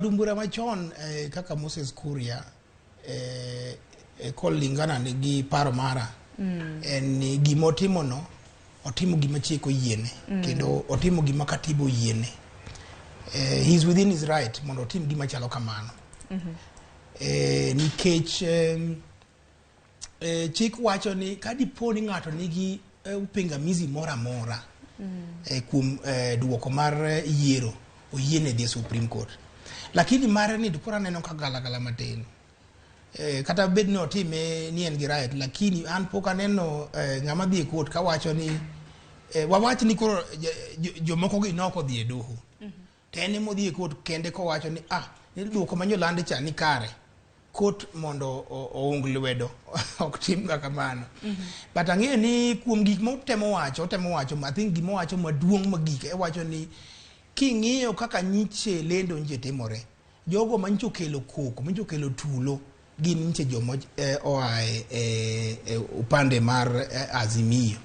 Dumbura machon kaka Moses Kuria kolingana nigi paro mara en gima otimono otimo gima chik oyiene kendo otimo gima katiba oyiene. He's within his right mondo otim gima chalo kamano. Nikech chik wacho ni kadipo ni ng'ato nigi upingamizi mora mora kuom duoko mar yiero oyiene dhi Supreme Court. Lakini mare ni dipora neno ka galagala matin. Kata bed no time ni en gi right, lakini an pok aneno ng'ama dhi e court ka wacho ni wawach ni koro jomoko gi noko dhi e doho. Tene mo dhi e court kende ko wacho ni ni duoko manyolande cha ni kare. Court mondo oung lwedo ok tim ga kamano. But ang'e ni kuom gik motemo wacho I think gima wacho maduong' magik e wacho ni king'iyo kaka nyiche lendo nje timore, jogo mancho kelo koko, mancho kelo tulo, gin nyiche jomo oae upande mar Azimio.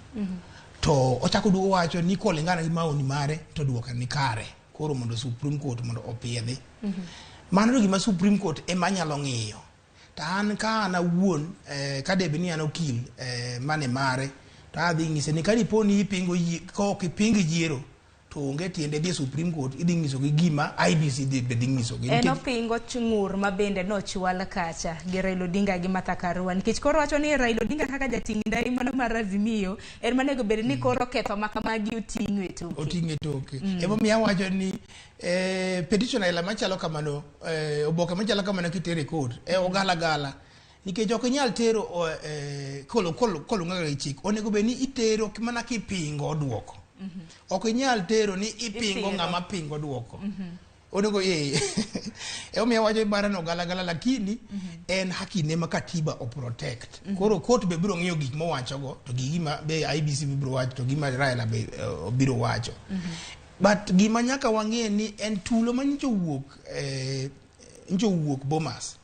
To ochako duo wacho ni kolingana gi maoni mare to duoka ni kare. Koro mondo Supreme Court mondo opiedhi. Mano gima Supreme Court ema nyalo ng'iyo. Ta an ka an awuon ka debe ni an okil mane mare, to adhi ng'ise ni kadipo ni ipingo kipingo yiero to onge tiende dhi Supreme Court idhi ng'iso gi gima IBC dhi ng'iso gi. En opingo chungur ma bende nochwal kacha gi Raila Odinga gi Martha Karua, nikech koro wacho ni Raila Odinga kaka jating' ndai mano mar Azimio en manego bed ni koro ketho makamagi oting'o e toke. Oting'o e toke. Emo miya wacho ni petition aila machalo kamano, oboke machalo kamano kitere e court ogalagala. Nikech ok inyal tero kolung'aga gi chik, onego bed ni itero mana kipingo duoko. Ok inyal tero ni ipingo ng'ama pingo duoko. Onego omiya wacho bara no galagala, lakini en hakine ma katiba o protect. Koro court be biro ng'iyo gik mowachogo to gima be IBC biro wacho to gima Raila be biro wacho. But gima nyaka wang'e ni en tulo ma nyocha wuok Bomas.